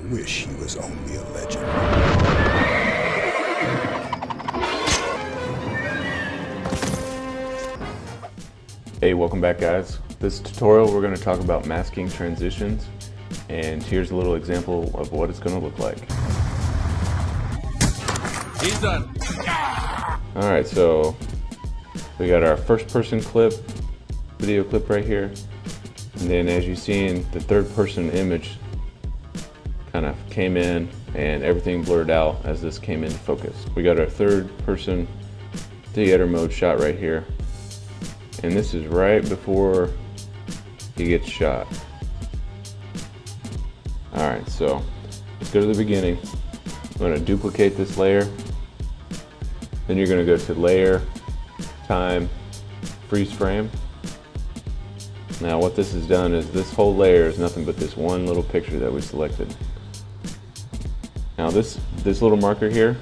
wish he was only a legend. Hey, welcome back guys. This tutorial we're going to talk about masking transitions, and here's a little example of what it's going to look like. He's done. Alright, so we got our first person clip, video clip right here, and then as you see in the third person image kind of came in and everything blurred out as this came into focus. We got our third person theater mode shot right here, and this is right before he gets shot. Alright, so let's go to the beginning. I'm going to duplicate this layer, then you're going to go to layer, time, freeze frame. Now what this has done is this whole layer is nothing but this one little picture that we selected. Now this little marker here,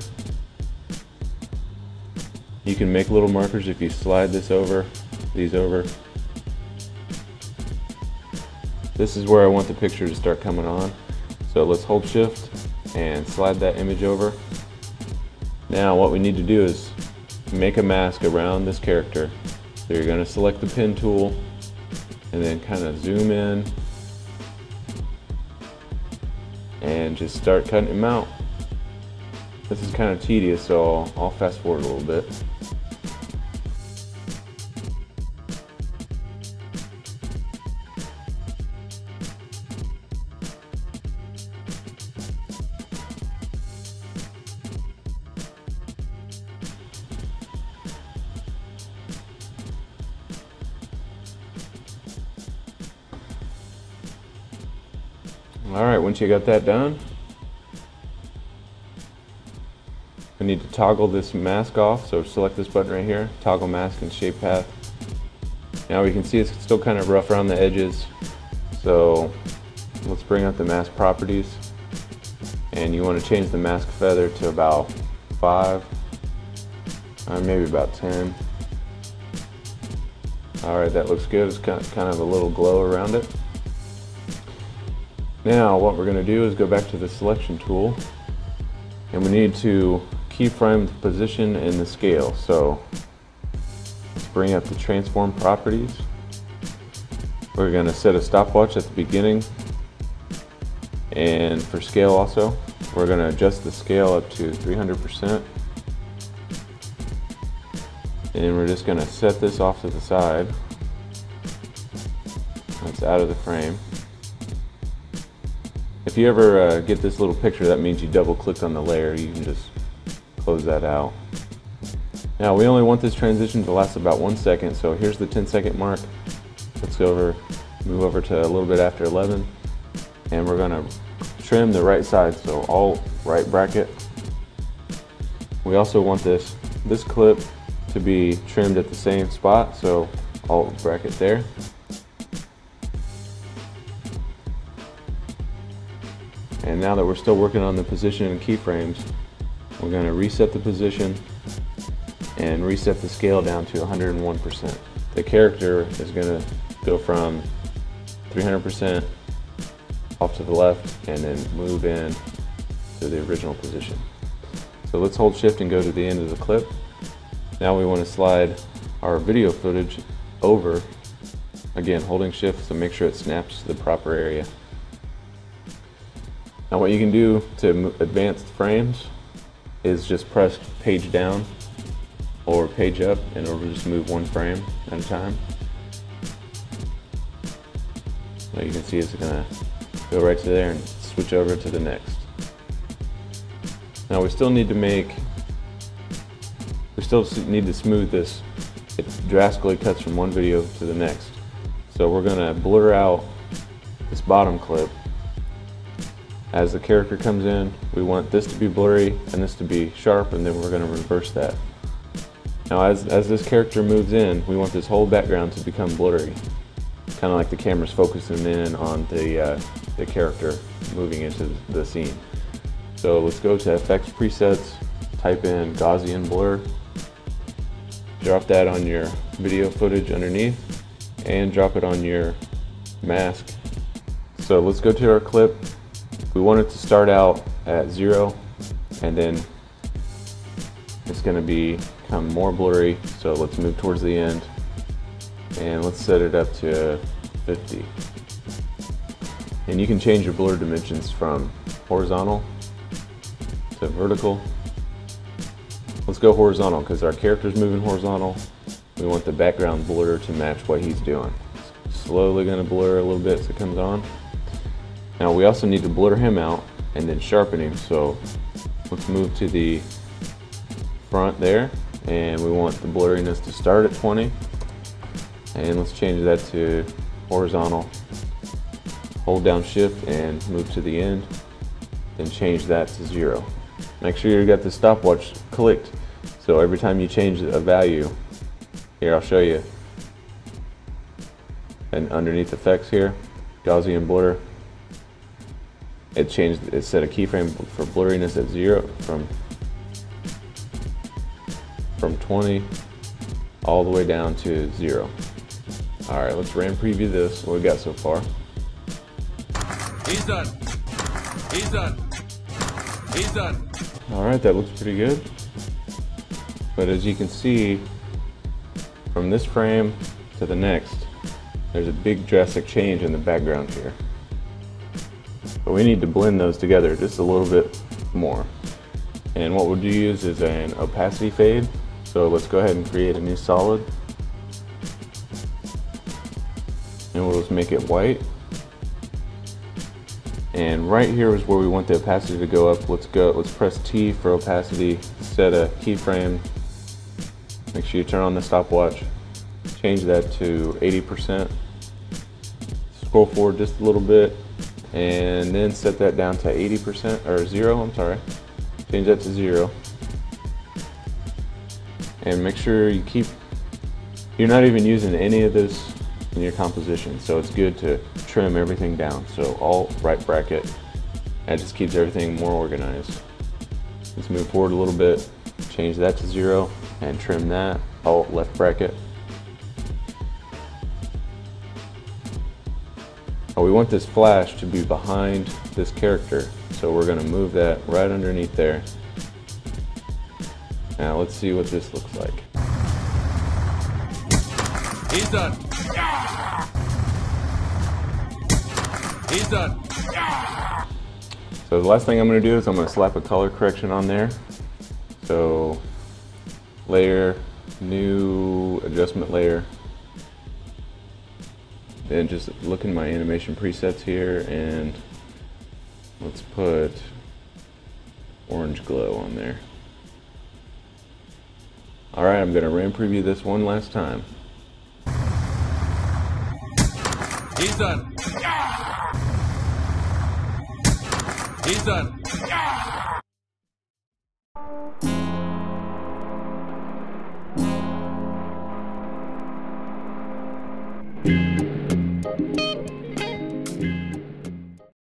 you can make little markers if you slide this over, these over. This is where I want the picture to start coming on. So let's hold shift and slide that image over. Now what we need to do is make a mask around this character. So you're going to select the pen tool and then kind of zoom in and just start cutting him out. This is kind of tedious, so I'll fast forward a little bit. Alright, once you got that done, we need to toggle this mask off, so select this button right here, toggle mask and shape path. Now we can see it's still kind of rough around the edges, so let's bring up the mask properties, and you want to change the mask feather to about 5, or maybe about 10. Alright, that looks good. It's kind of a little glow around it. Now what we're going to do is go back to the selection tool, and we need to keyframe the position and the scale. So let's bring up the transform properties. We're going to set a stopwatch at the beginning, and for scale also we're going to adjust the scale up to 300%, and we're just going to set this off to the side. That's out of the frame. If you ever get this little picture, that means you double clicked on the layer. You can just close that out. Now we only want this transition to last about 1 second, so here's the 10-second mark. Let's move over to a little bit after 11, and we're gonna trim the right side, so alt right bracket. We also want this clip to be trimmed at the same spot, so alt bracket there. And now that we're still working on the position and keyframes, we're going to reset the position and reset the scale down to 101%. The character is going to go from 300% off to the left and then move in to the original position. So let's hold shift and go to the end of the clip. Now we want to slide our video footage over, again holding shift, so make sure it snaps to the proper area. Now what you can do to advance the frames is just press page down or page up, and it'll just move one frame at a time. So you can see it's going to go right to there and switch over to the next. Now we still need to smooth this. It drastically cuts from one video to the next. So we're going to blur out this bottom clip. As the character comes in, we want this to be blurry and this to be sharp, and then we're going to reverse that. Now as this character moves in, we want this whole background to become blurry. Kind of like the camera's focusing in on the character moving into the scene. So let's go to Effects Presets, type in Gaussian Blur, drop that on your video footage underneath, and drop it on your mask. So let's go to our clip, We want it to start out at 0, and then it's going to become more blurry. So let's move towards the end, and let's set it up to 50. And you can change your blur dimensions from horizontal to vertical. Let's go horizontal because our character's moving horizontal. We want the background blur to match what he's doing. Slowly going to blur a little bit as it comes on. Now we also need to blur him out and then sharpen him. So let's move to the front there, and we want the blurriness to start at 20. And let's change that to horizontal. Hold down shift and move to the end, then change that to 0. Make sure you got the stopwatch clicked, so every time you change a value, here I'll show you, and underneath effects here, Gaussian blur, it set a keyframe for blurriness at 0 from 20 all the way down to 0. Alright, let's RAM preview this, what we got so far. He's done. He's done. He's done. Alright, that looks pretty good. But as you can see, from this frame to the next, there's a big drastic change in the background here. But we need to blend those together just a little bit more. And what we'll use is an opacity fade. So let's go ahead and create a new solid. And we'll just make it white. And right here is where we want the opacity to go up. Let's press T for opacity, set a keyframe. Make sure you turn on the stopwatch. Change that to 80%. Scroll forward just a little bit, and then set that down to 80%, or 0, I'm sorry. Change that to 0. And make sure you're not even using any of this in your composition, so it's good to trim everything down. So Alt right bracket, that just keeps everything more organized. Let's move forward a little bit, change that to 0, and trim that. Alt left bracket. Oh, we want this flash to be behind this character, so we're going to move that right underneath there. Now let's see what this looks like. He's done. He's done. So the last thing I'm going to do is I'm going to slap a color correction on there. So layer, new adjustment layer. Then just look in my animation presets here, and let's put orange glow on there. Alright, I'm going to RAM preview this one last time. He's done. He's done.